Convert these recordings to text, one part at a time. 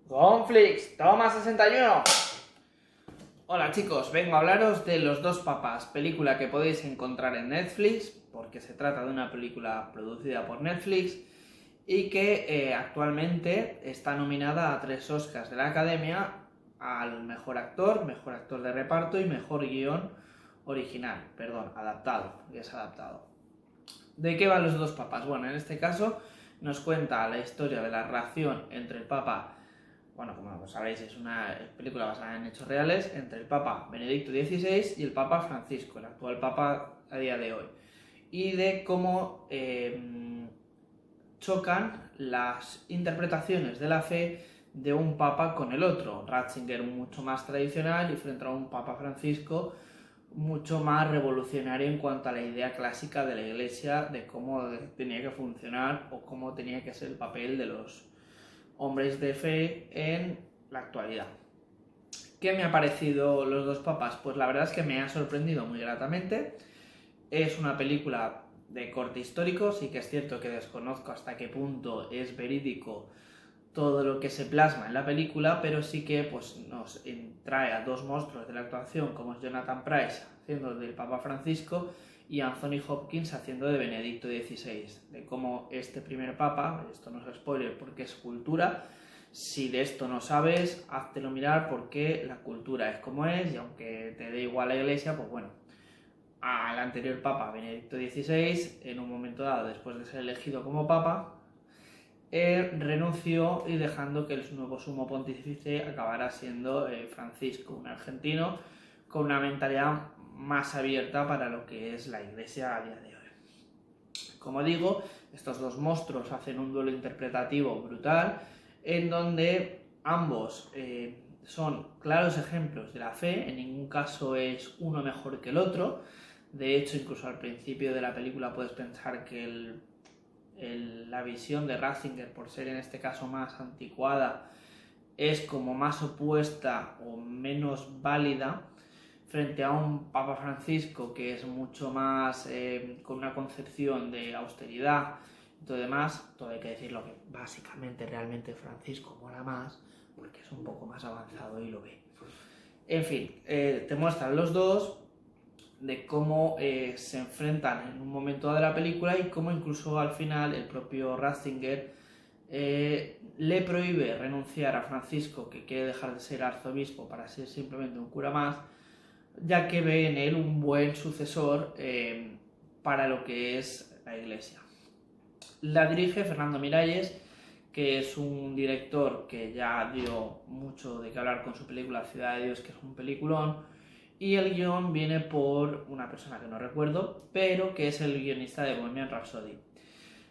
Gonflix, toma 61. Hola chicos, vengo a hablaros de Los dos papás, película que podéis encontrar en Netflix, porque se trata de una película producida por Netflix y que actualmente está nominada a 3 Oscars de la Academia al mejor actor de reparto y mejor guión original, perdón, adaptado, ya es adaptado. ¿De qué van Los dos papás? Bueno, en este caso nos cuenta la historia de la relación entre el Papa, bueno, como sabéis, es una película basada en hechos reales, entre el Papa Benedicto XVI y el Papa Francisco, el actual Papa a día de hoy, y de cómo chocan las interpretaciones de la fe de un Papa con el otro. Ratzinger mucho más tradicional y frente a un Papa Francisco mucho más revolucionario en cuanto a la idea clásica de la Iglesia, de cómo tenía que funcionar o cómo tenía que ser el papel de los hombres de fe en la actualidad. ¿Qué me ha parecido Los dos papas? Pues la verdad es que me ha sorprendido muy gratamente. Es una película de corte histórico, sí que es cierto que desconozco hasta qué punto es verídico todo lo que se plasma en la película, pero sí que pues, nos trae a dos monstruos de la actuación como es Jonathan Pryce haciendo del Papa Francisco y Anthony Hopkins haciendo de Benedicto XVI, de cómo este primer Papa, esto no es spoiler porque es cultura, si de esto no sabes, háztelo mirar porque la cultura es como es y aunque te dé igual la iglesia, pues bueno, al anterior Papa, Benedicto XVI, en un momento dado, después de ser elegido como Papa, renunció y dejando que el nuevo sumo pontífice acabara siendo Francisco, un argentino con una mentalidad más abierta para lo que es la iglesia a día de hoy. Como digo, estos dos monstruos hacen un duelo interpretativo brutal en donde ambos son claros ejemplos de la fe, en ningún caso es uno mejor que el otro. De hecho, incluso al principio de la película puedes pensar que la visión de Ratzinger, por ser en este caso más anticuada, es como más opuesta o menos válida frente a un Papa Francisco que es mucho más con una concepción de austeridad y todo demás. Todo hay que decirlo que básicamente realmente Francisco mola más porque es un poco más avanzado y lo ve. En fin, te muestran los dos de cómo se enfrentan en un momento de la película y cómo incluso al final el propio Ratzinger le prohíbe renunciar a Francisco, que quiere dejar de ser arzobispo para ser simplemente un cura más, ya que ve en él un buen sucesor para lo que es la iglesia. La dirige Fernando Miralles, que es un director que ya dio mucho de qué hablar con su película Ciudad de Dios, que es un peliculón, y el guión viene por una persona que no recuerdo, pero que es el guionista de Bohemian Rhapsody.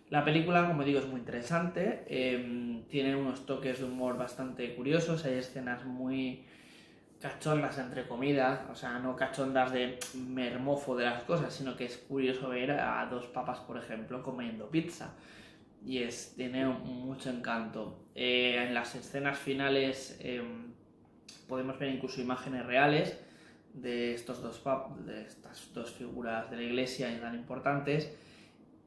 La película, como digo, es muy interesante, tiene unos toques de humor bastante curiosos, hay escenas muy cachondas entre comidas, o sea, no cachondas de mermofo de las cosas, sino que es curioso ver a dos papas, por ejemplo, comiendo pizza. Y tiene mucho encanto. En las escenas finales podemos ver incluso imágenes reales de de estas dos figuras de la iglesia y tan importantes.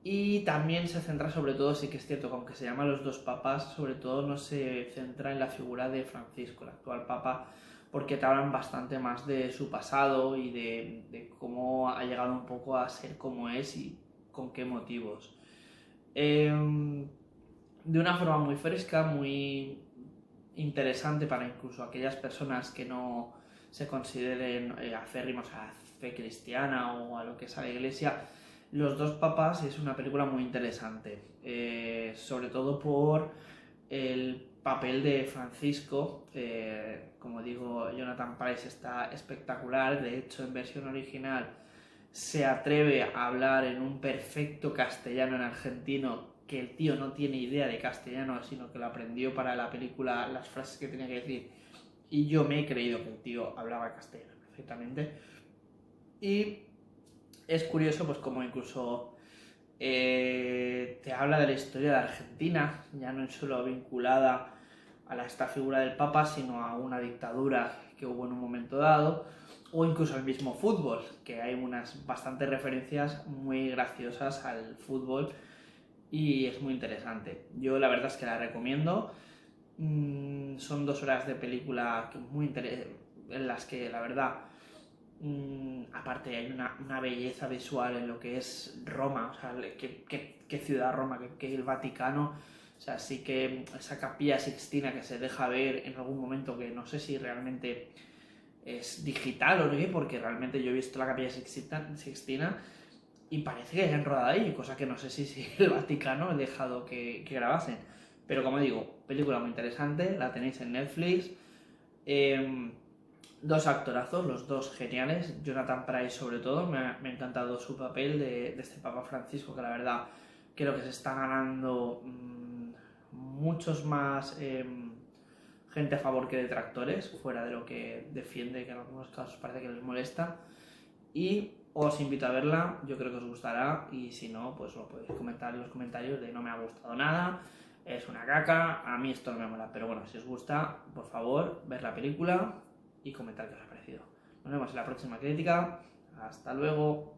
Y también se centra sobre todo, sí que es cierto que aunque se llama Los dos papas, sobre todo no se centra en la figura de Francisco, el actual papa, porque te hablan bastante más de su pasado y de cómo ha llegado un poco a ser como es y con qué motivos. De una forma muy fresca, muy interesante para incluso aquellas personas que no se consideren acérrimos a la fe cristiana o a lo que es a la iglesia. Los dos papas es una película muy interesante, sobre todo por el papel de Francisco. Como digo, Jonathan Pryce está espectacular, de hecho en versión original se atreve a hablar en un perfecto castellano en argentino, que el tío no tiene idea de castellano, sino que lo aprendió para la película, las frases que tenía que decir, y yo me he creído que el tío hablaba castellano perfectamente. Y es curioso pues como incluso te habla de la historia de Argentina, ya no es solo vinculada a esta figura del Papa, sino a una dictadura que hubo en un momento dado, o incluso al mismo fútbol, que hay unas bastantes referencias muy graciosas al fútbol y es muy interesante. Yo la verdad es que la recomiendo. son 2 horas de película en las que la verdad, aparte hay una belleza visual en lo que es Roma, o sea, qué ciudad Roma, que el Vaticano, o sea, sí que esa capilla Sixtina que se deja ver en algún momento, que no sé si realmente es digital o qué, porque realmente yo he visto la capilla Sixtina y parece que hayan rodado ahí, cosa que no sé si el Vaticano ha dejado que grabasen. Pero como digo, película muy interesante, la tenéis en Netflix. 2 actorazos, los 2 geniales. Jonathan Pryce sobre todo, me ha encantado su papel de este Papa Francisco, que la verdad creo que se está ganando muchos más gente a favor que detractores, fuera de lo que defiende, que en algunos casos parece que les molesta. Y os invito a verla, yo creo que os gustará, y si no, pues lo podéis comentar en los comentarios de no me ha gustado nada, es una caca, a mí esto no me mola. Pero bueno, si os gusta, por favor, ver la película y comentar qué os ha parecido. Nos vemos en la próxima crítica, hasta luego.